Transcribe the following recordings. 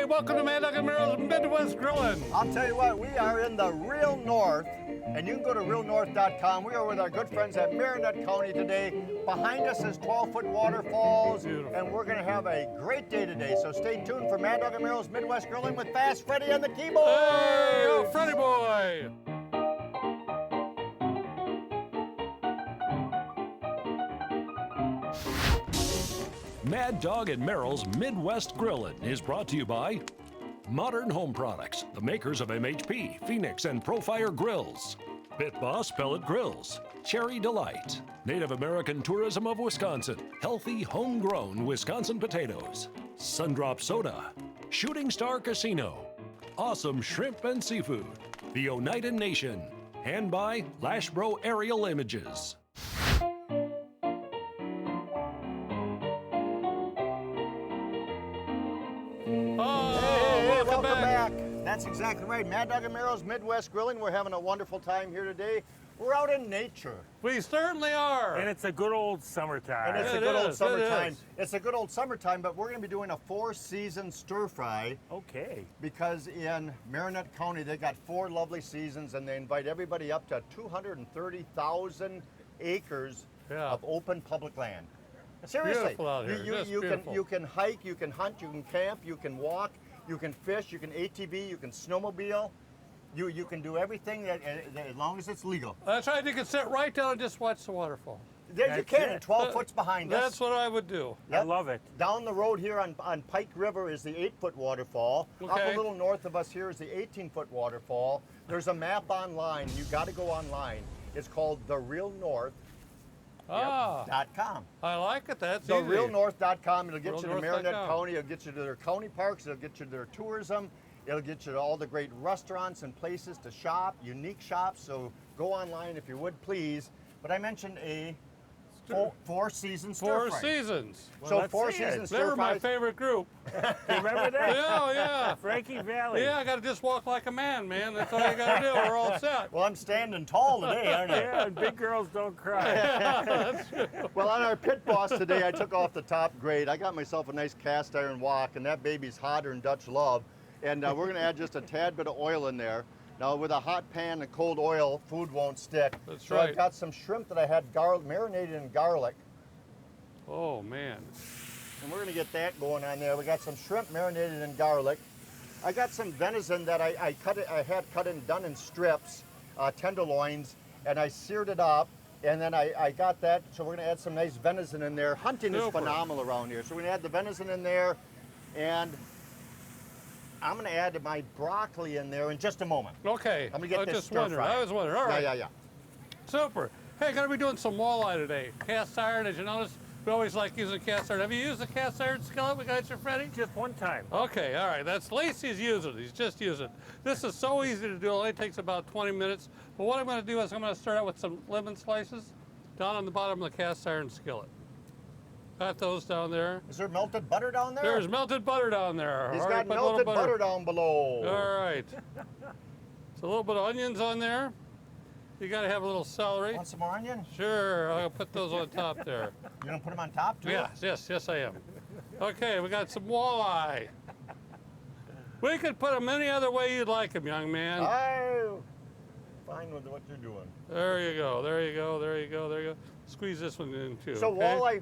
Hey, welcome to MWG Midwest Grilling. I'll tell you what, we are in the real north, and you can go to realnorth.com. We are with our good friends at Marinette County today. Behind us is 12-foot waterfalls, Beautiful. and we're going to have a great day today. So stay tuned for MWG Midwest Grilling with Fast Freddy on the keyboard. Hey, oh, Freddy boy. Mad Dog and Merrill's Midwest Grillin' is brought to you by Modern Home Products, the makers of MHP, Phoenix, and Profire Grills, Pit Boss Pellet Grills, Cherry Delight, Native American Tourism of Wisconsin, healthy homegrown Wisconsin potatoes, Sundrop Soda, Shooting Star Casino, Awesome Shrimp and Seafood, the Oneida Nation, and by Lashbro Aerial Images. Oh, Welcome back. That's exactly right. Mad Dog and Merrill's Midwest Grilling. We're having a wonderful time here today. We're out in nature. We certainly are. And it's a good old summertime. And it's It a good old is, it summertime. is. It's a good old summertime, but we're going to be doing a 4-season stir fry Okay. because in Marinette County they got 4 lovely seasons, and they invite everybody up to 230,000 acres Yeah. of open public land. Seriously, beautiful out here. Just beautiful. You can hike, you can hunt, you can camp, you can walk, you can fish, you can ATV, you can snowmobile. You can do everything that as long as it's legal. That's right. You can sit right down and just watch the waterfall. There you That's can. it. 12 foot's behind us. That's what I would do. I love it. Down the road here on Pike River is the 8-foot waterfall. Up Okay. a little north of us here is the 18-foot waterfall. There's a map online. You got to go online. It's called therealnorth.com. I like it. That's easy. Therealnorth.com. It'll get you to Realnorth.com. Marinette County. It'll get you to their county parks. It'll get you to their tourism. It'll get you to all the great restaurants and places to shop, unique shops. So go online if you would, please. But I mentioned a 4-season stir 4 fry. seasons. So let's 4 see it. seasons They stir were my fries. favorite group. Remember that? Yeah. Frankie Valley. Yeah, I got to just walk like a man, man. That's all you got to do. We're all set. Well, I'm standing tall today, aren't I? Yeah, and big girls don't cry. Well, on our pit boss today, I took off the top grade. I got myself a nice cast iron wok, and that baby's hotter than Dutch love. And we're going to add just a tad bit of oil in there. Now, with a hot pan and cold oil, food won't stick. That's so right. I've got some shrimp that I had marinated in garlic, Oh, man. and we're going to get that going on there. We got some shrimp marinated in garlic. I got some venison that I had cut and done in strips, tenderloins, and I seared it up. And then I got that, so we're going to add some nice venison in there. Hunting is Super. phenomenal around here. So we're going to add the venison in there, and I'm going to add my broccoli in there in just a moment. Okay. I'm gonna get I this just stir wondered. fry. I was wondering. All right. Yeah. Super. Hey, going to be doing some walleye today. Cast iron, as you notice, we always like using cast iron. Have you used the cast iron skillet we got you, Freddie? Just one time. Okay, all right. That's Lacey's using. He's just using. This is so easy to do. It only takes about 20 minutes. But what I'm going to do is I'm going to start out with some lemon slices down on the bottom of the cast iron skillet. Got those down there. Is there melted butter down there? There's melted butter down there. He's Already got put a little melted butter down below. All right. So a little bit of onions on there. You got to have a little celery. Want some more onion? Sure, I'll put those on top there. You're going to put them on top too? Yes, I am. Okay, we got some walleye. We could put them any other way you'd like them, young man. I'm fine with what you're doing. There you go. Squeeze this one in too. So okay?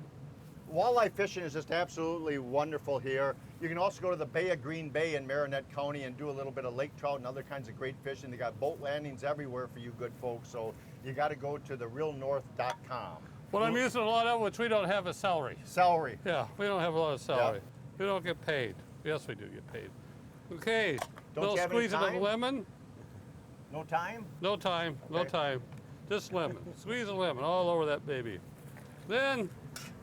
walleye fishing is just absolutely wonderful here. You can also go to the Bay of Green Bay in Marinette County and do a little bit of lake trout and other kinds of great fishing. They got boat landings everywhere for you good folks, so you got to go to therealnorth.com. What I'm using a lot of, which we don't have, is celery. Celery. Yeah, we don't have a lot of celery. We don't get paid. Yes, we do get paid. Okay, Don't little you have any squeeze of time? lemon. No time? No time, no Okay. time. Just lemon. Squeeze a lemon all over that baby. Then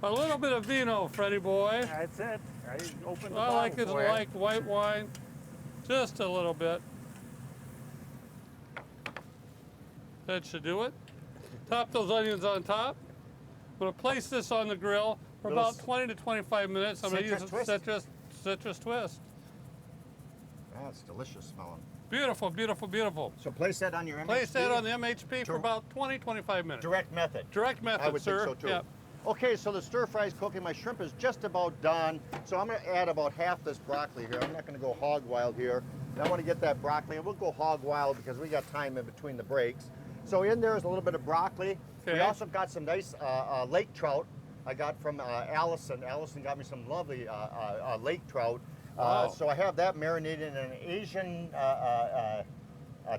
a little bit of vino, Freddie boy. That's it. I opened the I like bottle it for like white wine. Just a little bit. That should do it. Top those onions on top. I'm going to place this on the grill for Little about 20 to 25 minutes. I'm going to use citrus a citrus twist. That's delicious smelling. Beautiful, beautiful, beautiful. So place that on your MHP? Place that on the MHP for about 20, 25 minutes. Direct method. Direct method, I would sir. think so too. Yep. Okay, so the stir fry is cooking. My shrimp is just about done. So I'm gonna add about half this broccoli here. I'm not gonna go hog wild here. I wanna get that broccoli, and we'll go hog wild because we got time in between the breaks. So in there is a little bit of broccoli. We Okay. also got some nice lake trout I got from Allison. Allison got me some lovely lake trout. Wow. So I have that marinated in an Asian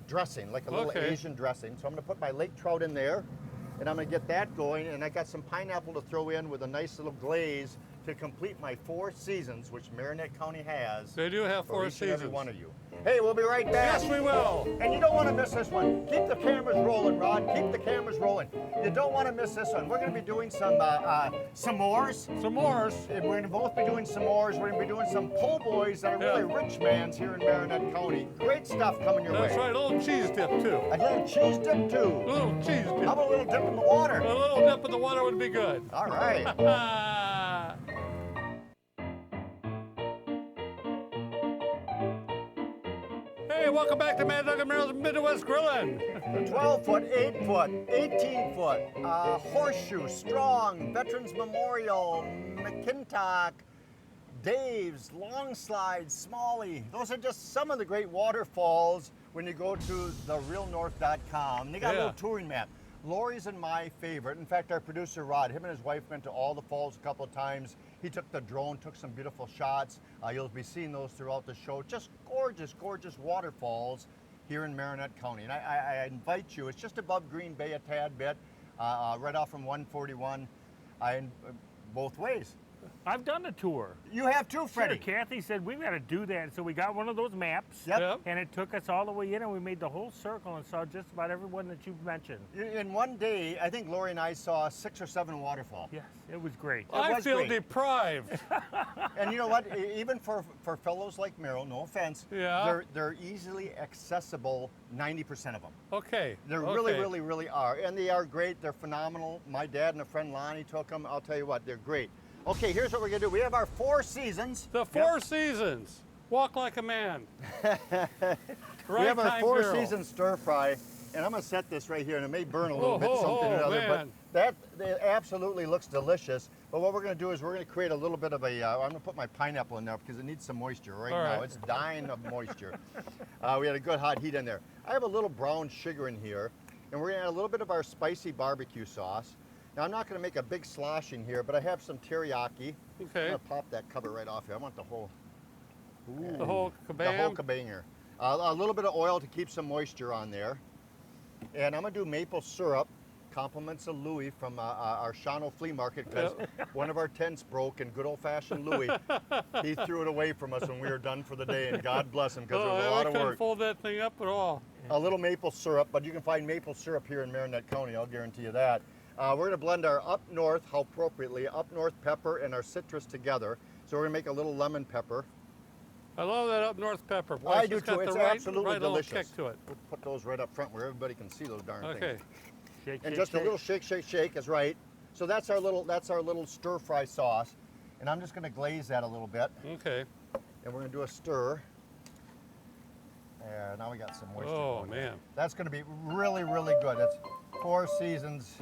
dressing, like a little Okay. Asian dressing. So I'm gonna put my lake trout in there, and I'm gonna get that going, and I got some pineapple to throw in with a nice little glaze to complete my 4 seasons, which Marinette County has. They do have for 4 each and every seasons. one of you. Hey, we'll be right back. Yes, we will. And you don't want to miss this one. Keep the cameras rolling, Rod. Keep the cameras rolling. You don't want to miss this one. We're going to be doing some s'mores. S'mores. And we're going to both be doing s'mores. We're going to be doing some po' boys that are really Yeah. rich mans here in Marinette County. Great stuff coming your That's way. right, a little cheese dip too. A little cheese dip A too. little cheese How dip. about a little dip in the water? A little dip in the water would be good. All right. Ah. Hey, welcome back to Mad Dog and Merrill's Midwest Grillin'. 12 foot, 8 foot, 18 foot, Horseshoe, Strong, Veterans Memorial, McKintock, Dave's, Long Slide, Smalley. Those are just some of the great waterfalls when you go to therealnorth.com. They got a Yeah. little touring map. Lori's and my favorite. In fact, our producer Rod, him and his wife went to all the falls a couple of times. He took the drone, took some beautiful shots. You'll be seeing those throughout the show. Just gorgeous, gorgeous waterfalls here in Marinette County. And I invite you, it's just above Green Bay a tad bit, right off from 141, both ways. I've done a tour. You have too, Sure, Freddie. Kathy said we got to do that, so we got one of those maps. Yep. Yep. And it took us all the way in, and we made the whole circle and saw just about everyone that you've mentioned. In one day, I think Lori and I saw 6 or 7 waterfalls. Yes, it was great. I was feel great. deprived. And you know what? Even for fellows like Merrill, no offense, Yeah. they're easily accessible, 90% of them. Okay. They okay. really are. And they are great. They're phenomenal. My dad and a friend Lonnie took them. I'll tell you what, they're great. Okay, here's what we're going to do. We have our 4 seasons. The 4 seasons. Walk like a man. We have our Right-time 4 girl. season stir fry. And I'm going to set this right here, and it may burn a little bit, Oh, something or another. man. But that absolutely looks delicious. But what we're going to do is we're going to create a little bit of a, I'm going to put my pineapple in there because it needs some moisture right All now. right. It's dying of moisture. We had a good hot heat in there. I have a little brown sugar in here, and we're going to add a little bit of our spicy barbecue sauce. Now, I'm not going to make a big sloshing here, but I have some teriyaki. I'm Okay. going to pop that cover right off here. I want the whole, The whole the whole kabam. kabanger. A little bit of oil to keep some moisture on there. And I'm going to do maple syrup. Compliments of Louis from our Shawano flea market because one of our tents broke, and good old-fashioned Louis, he threw it away from us when we were done for the day, and God bless him because it was a lot I of couldn't work. fold that thing up at all. A little maple syrup, but you can find maple syrup here in Marinette County, I'll guarantee you that. We're going to blend our up north, how appropriately, up north pepper and our citrus together. So we're going to make a little lemon pepper. I love that up north pepper. Boy, I it's do just got too. It's the right, absolutely right little delicious. kick to it. We'll put those right up front where everybody can see those darn Okay. things. Shake, And shake, just shake. a little shake, shake, shake is right. So that's our little stir fry sauce. And I'm just going to glaze that a little bit. Okay. And we're going to do a stir. And now we got some moisture. Oh, going. man. That's going to be really, really good. It's 4 seasons.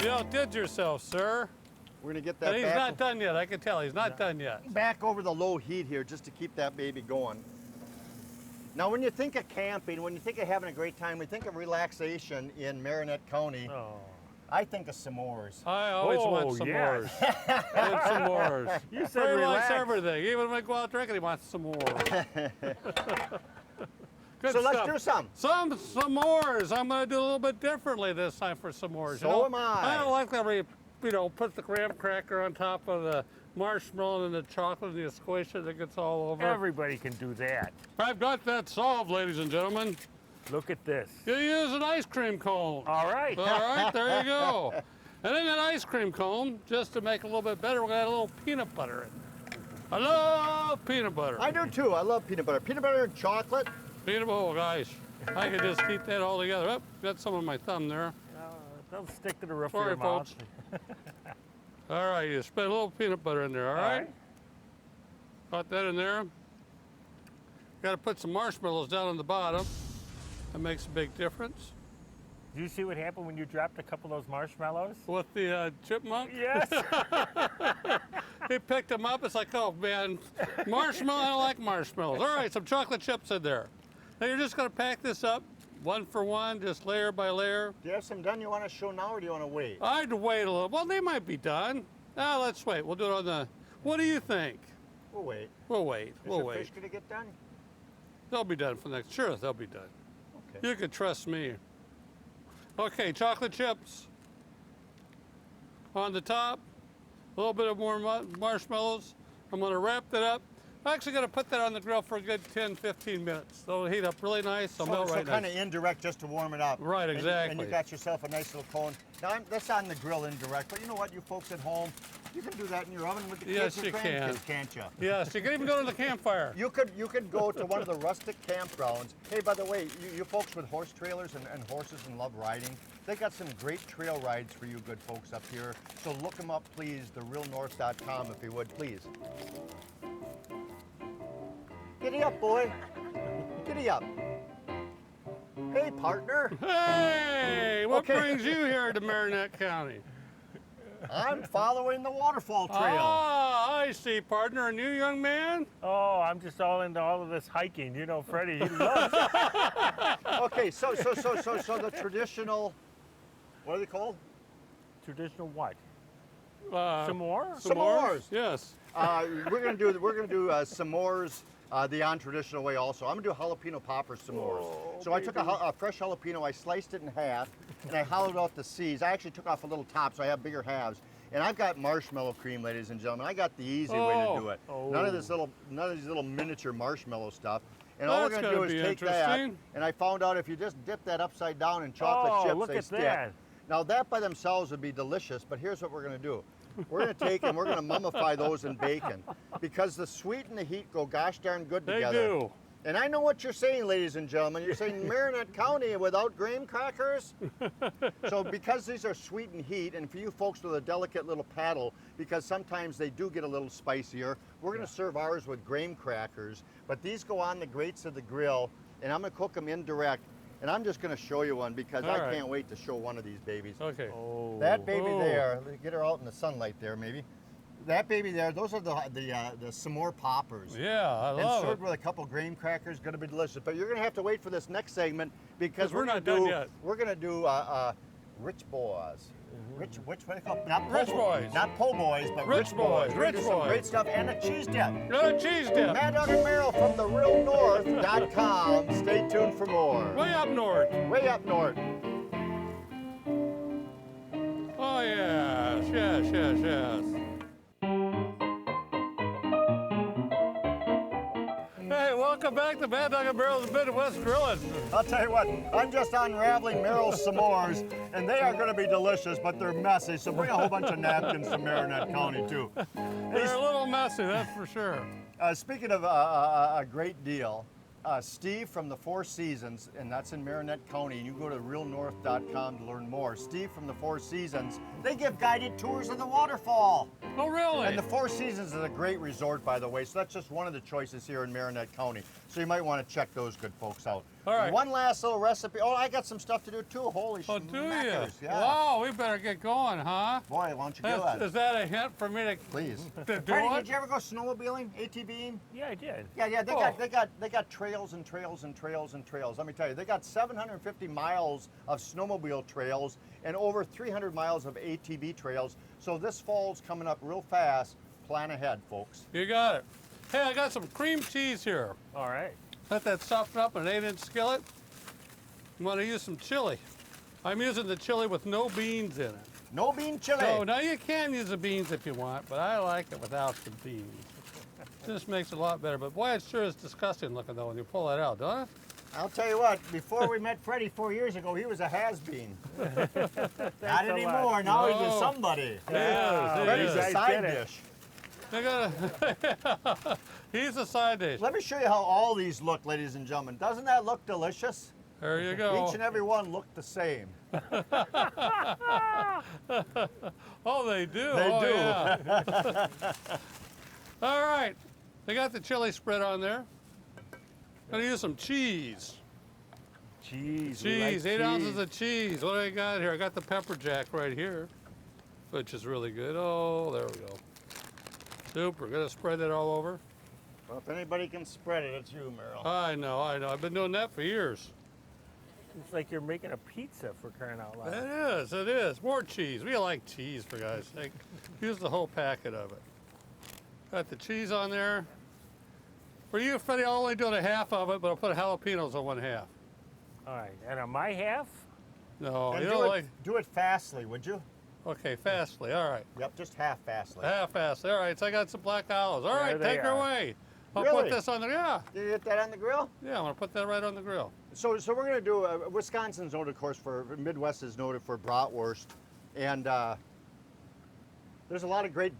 You outdid yourself, sir. We're going to get that And he's back. not done yet. I can tell he's not done yet. Back over the low heat here just to keep that baby going. Now, when you think of camping, when you think of having a great time, we think of relaxation in Marinette County, Oh. I think of s'mores. I always want Oh, some yes. more. I want some more. You said Ray likes relax. everything. Even when I go out drinking, he wants some more. Good So let's stuff. do some. Some s'mores. I'm going to do a little bit differently this time for s'mores. So am I. I don't like that we, put the graham cracker on top of the marshmallow and the chocolate and you squish it, it gets all over. Everybody can do that. I've got that solved, ladies and gentlemen. Look at this. You use an ice cream cone. All right. All right, there you go. And in that ice cream cone, just to make it a little bit better, we're going to add a little peanut butter in. I love peanut butter. I do too. I love peanut butter. Peanut butter and chocolate. Peanut butter, oh gosh. I could just keep that all together. Oh, got some on my thumb there. They'll stick to the roof Sorry, of your mouth. folks. All right, you spread a little peanut butter in there, all right? Got that in there. Got to put some marshmallows down on the bottom. That makes a big difference. Do you see what happened when you dropped a couple of those marshmallows? With the chipmunk? Yes. He picked them up. It's like, oh man, marshmallow, I don't like marshmallows. All right, some chocolate chips in there. Now you're just gonna pack this up one for one, just layer by layer. Do you have some done you want to show now, or do you want to wait? I'd wait a little. Well, they might be done. Let's wait. We'll do it on the, what do you think? We'll wait. We'll wait. Is We'll the wait. fish going to get done? They'll be done for next. Sure, they'll be done. Okay. You can trust me. Okay, chocolate chips on the top. A little bit of more marshmallows. I'm going to wrap that up. I'm actually going to put that on the grill for a good 10, 15 minutes. It'll heat up really nice. It'll melt right kind nice. of indirect just to warm it up. Right, exactly. And you got yourself a nice little cone. Now, that's on the grill indirect, but you know what, you folks at home, you can do that in your oven with the kids and grandkids, can't you? Yes, you can even go to the campfire. You could go to one of the rustic campgrounds. Hey, by the way, you folks with horse trailers and horses and love riding, they got some great trail rides for you good folks up here. So look them up, please, therealnorth.com if you would, please. Giddy up, boy. Giddy up. Hey, partner. Hey, what Okay. brings you here to Marinette County? I'm following the waterfall trail. Ah, I see, partner. And you, young man? Oh, I'm just all into all of this hiking. You know, Freddie, he loves it. Okay, so the traditional, what are they called? Traditional what? S'mores? S'mores. Yes. We're gonna do s'mores the untraditional way also. I'm gonna do jalapeno popper s'mores. So I took a fresh jalapeno, I sliced it in half, and I hollowed out the seeds. I actually took off a little top, so I have bigger halves. And I've got marshmallow cream, ladies and gentlemen. I got the easy way to do it. None of these little miniature marshmallow stuff. And all we're That's gonna do gonna is be take that, interesting. and I found out if you just dip that upside down in chocolate chips, look they at stick. that. Now that by themselves would be delicious, but here's what we're gonna do. We're gonna take and we're gonna mummify those in bacon, because the sweet and the heat go gosh darn good They together. do. And I know what you're saying, ladies and gentlemen. You're saying Marinette County without graham crackers? So because these are sweet and heat, and for you folks with a delicate little paddle, because sometimes they do get a little spicier, we're gonna serve ours with graham crackers, but these go on the grates of the grill, and I'm gonna cook them indirect. And I'm just gonna show you one because All I right. can't wait to show one of these babies. Okay. That baby Oh. there, get her out in the sunlight there maybe. That baby there, those are the s'more poppers. Yeah, I And love it. served with a couple graham crackers, gonna be delicious. But you're gonna have to wait for this next segment because we're gonna not done yet. We're gonna do rich boys. Which what do they call it? Not po' Rich boys. Not po' boys, but Rich boys, We're gonna rich do some boys. great stuff and a cheese dip. Got a cheese dip. Mad Dog and Merrill from therealnorth.com. Stay tuned for more. Way up north. Way up north. Oh, yes, yes, yes, yes. Hey, welcome back to Mad Dog and Barrel's Midwest Grilling. I'll tell you what, I'm just unraveling Merrill's s'mores, and they are going to be delicious, but they're messy, so bring a whole bunch of napkins to Marinette County, too. They're a little messy, that's for sure. Speaking of a great deal, Steve from the Four Seasons, and that's in Marinette County, and you go to realnorth.com to learn more. Steve from the Four Seasons, they give guided tours of the waterfall. Oh, really? And the Four Seasons is a great resort, by the way, so that's just one of the choices here in Marinette County. So you might want to check those good folks out. All right. And one last little recipe. Oh, I got some stuff to do too. Holy Oh, do you? schmackers. Yeah. Wow, we better get going, huh? Boy, why don't you do that? Is that a hint for me Please. to do Freddie, it? did you ever go snowmobiling, ATVing? Yeah, I did. Yeah, they Oh. got trails and trails and trails and trails. Let me tell you, they got 750 miles of snowmobile trails and over 300 miles of ATV trails. So this fall's coming up real fast. Plan ahead, folks. You got it. Hey, I got some cream cheese here. All right. Let that soften up in an 8-inch skillet. I'm going to use some chili. I'm using the chili with no beans in it. No bean chili. Oh, now you can use the beans if you want, but I like it without the beans. This makes it a lot better, but boy, it sure is disgusting looking though when you pull that out, don't it? I'll tell you what, before we met Freddie 4 years ago, he was a has-been. Not a anymore, lot. now he's No. a somebody. Yeah, Freddie's it a is. I side did it. dish. They got He's a side dish. Let me show you how all these look, ladies and gentlemen. Doesn't that look delicious? There you go. Each and every one look the same. Oh, they do. They Oh, do. Yeah. All right. They got the chili spread on there. Gonna use some cheese. cheese. We like Cheese, 8 ounces cheese. of cheese. What do I got here? I got the pepper jack right here, which is really good. Oh, there we go. Super. Gonna spread that all over. Well, if anybody can spread it, it's you, Merrill. I know. I've been doing that for years. It's like you're making a pizza, for crying out loud. It is. More cheese. We like cheese, for God's sake. Use the whole packet of it. Got the cheese on there. For you, Freddie, I'll only do a half of it, but I'll put jalapenos on 1/2. All right, and on my half, No, And you do don't it, like. do it fastly, would you? Okay, fastly. All right. Yep, just half fastly. Half fastly. All right, so I got some black olives. All There right, they take her are. away. I'll Really? put this on the, yeah. Did you get that on the grill? Yeah, I'm gonna put that right on the grill. So we're gonna do. Wisconsin's noted, of course, for Midwest is noted for bratwurst, and there's a lot of great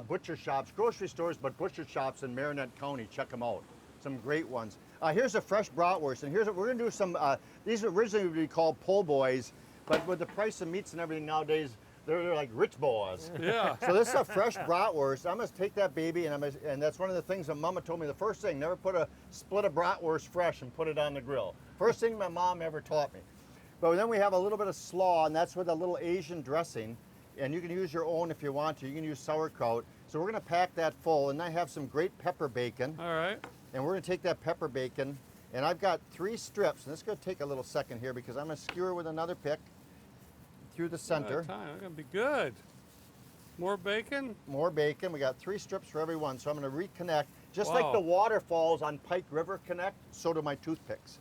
butcher shops, grocery stores, but butcher shops in Marinette County. Check them out. Some great ones. Here's a fresh bratwurst, and here's what we're gonna do. Some these originally would be called po' boys, but with the price of meats and everything nowadays, they're like rich boys. Yeah. So this is a fresh bratwurst. I'm gonna take that baby, and that's one of the things that Mama told me. The first thing, never split a bratwurst fresh and put it on the grill. First thing my mom ever taught me. But then we have a little bit of slaw, and that's with a little Asian dressing. And you can use your own if you want to. You can use sauerkraut. So we're gonna pack that full, and I have some great pepper bacon. All right. And we're gonna take that pepper bacon, and I've got 3 strips. And this is gonna take a little second here because I'm gonna skewer with another pick through the center. Time. It's gonna be good. More bacon. More bacon. We got 3 strips for every one. So I'm going to reconnect. Just Wow. like the waterfalls on Pike River connect, so do my toothpicks.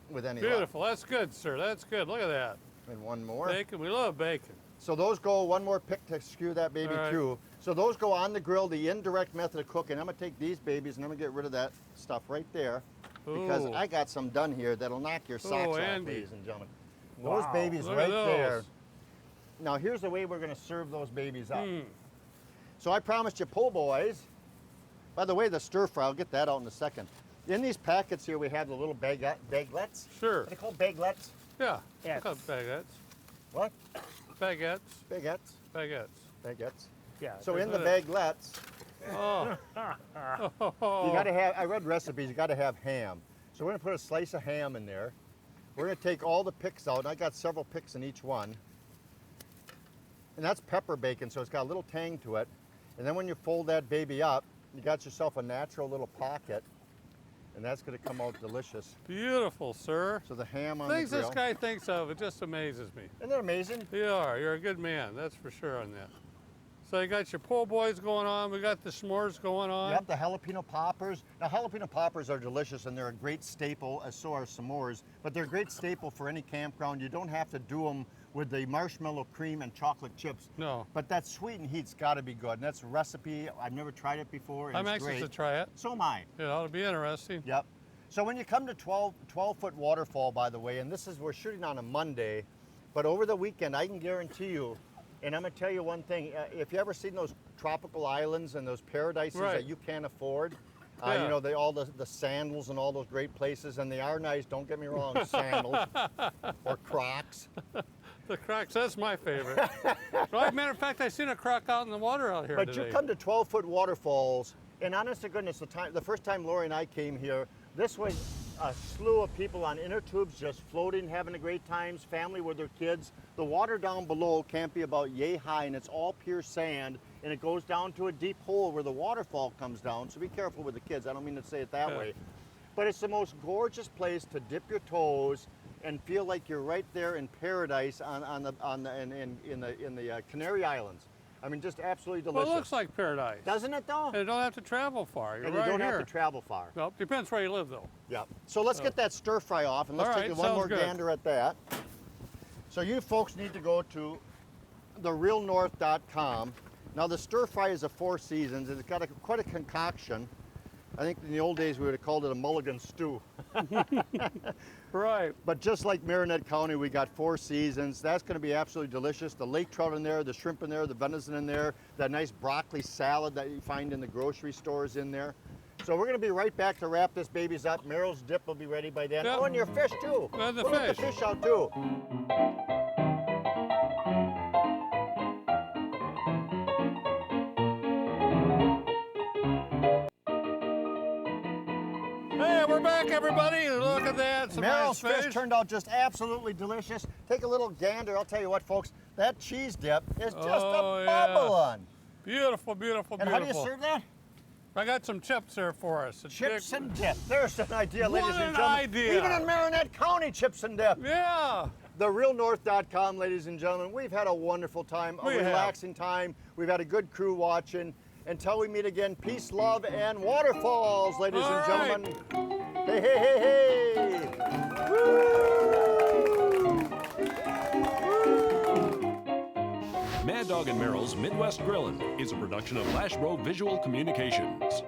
With any luck. Beautiful. That's good, sir. That's good. Look at that. And one more. Bacon. We love bacon. So those go, one more pick to skew that baby All right. through. So those go on the grill, the indirect method of cooking. I'm going to take these babies and I'm going to get rid of that stuff right there. Because Ooh. I got some done here that'll knock your socks off, Andy. ladies and gentlemen. Wow. Those babies Look at right those. there. Now here's the way we're going to serve those babies up. Hmm. So I promised you po' boys. By the way, the stir fry, I'll get that out in a second. In these packets here, we have the little baguettes. Sure. Are they called baguettes? Yeah. Yes. Look at baguettes. What? Baguettes. Baguettes. Baguettes. Baguettes. yeah. So in the Look baguettes, Oh. you got to have, I read recipes, you got to have ham. So we're going to put a slice of ham in there. We're going to take all the picks out, and I got several picks in each one. And that's pepper bacon, so it's got a little tang to it. And then when you fold that baby up, you got yourself a natural little pocket, and that's going to come out delicious. Beautiful, sir. So the ham on Things the grill. this guy thinks of, it just amazes me. Isn't that amazing? You are. You're a good man. That's for sure on that. So you got your po' boys going on. We got the s'mores going on. Yep, the jalapeno poppers. Now, jalapeno poppers are delicious, and they're a great staple, as so are s'mores. But they're a great staple for any campground. You don't have to do them with the marshmallow cream and chocolate chips. No. But that sweet and heat's got to be good. And that's a recipe. I've never tried it before. And I'm it's anxious great. to try it. So am I. It ought to be interesting. Yep. So when you come to 12-foot waterfall, by the way, and we're shooting on a Monday, but over the weekend, I can guarantee you, and I'm going to tell you one thing, if you ever seen those tropical islands and those paradises Right. that you can't afford, Yeah. you know, all the sandals and all those great places, and they are nice, don't get me wrong, sandals or Crocs. The Crocs, that's my favorite. Well, matter of fact, I seen a croc out in the water out here But today. you come to 12-foot waterfalls, and honest to goodness, the first time Lori and I came here, this was a slew of people on inner tubes just floating, having a great times, family with their kids. The water down below can't be about yay high, and it's all pure sand, and it goes down to a deep hole where the waterfall comes down, so be careful with the kids. I don't mean to say it that Yeah. way. But it's the most gorgeous place to dip your toes and feel like you're right there in paradise in the Canary Islands. I mean, just absolutely well, delicious. it looks like paradise. Doesn't it though? And you don't have to travel far. You're And you right don't here. have to travel far. Well, depends where you live, though. Yeah. So let's get that stir fry off, and let's All take right, one sounds more good. gander at that. So you folks need to go to therealnorth.com. Now the stir fry is a 4 seasons. It's got quite a concoction. I think in the old days we would have called it a mulligan stew. Right. But just like Marinette County, we got 4 seasons. That's going to be absolutely delicious. The lake trout in there, the shrimp in there, the venison in there, that nice broccoli salad that you find in the grocery stores in there. So we're going to be right back to wrap this babies up. Meryl's dip will be ready by then. Yep. Oh, and your fish too. And the We'll get fish. the fish out too. Hey, we're we're back, everybody. Look at that. Some Merrill's nice fish turned out just absolutely delicious. Take a little gander. I'll tell you what, folks, that cheese dip is just Oh, a yeah. bubble on. Beautiful, beautiful, And beautiful. how do you serve that? I got some chips here for us. Chips and dip. There's an idea, ladies What and an gentlemen. idea. Even in Marinette County, chips and dip. Yeah. TheRealNorth.com, ladies and gentlemen. We've had a wonderful time, a We have. relaxing time. We've had a good crew watching. Until we meet again, peace, love, and waterfalls, ladies All and right. gentlemen. Hey, hey, hey, hey. Woo! Mad Dog and Merrill's Midwest Grillin' is a production of Lashbro Visual Communications.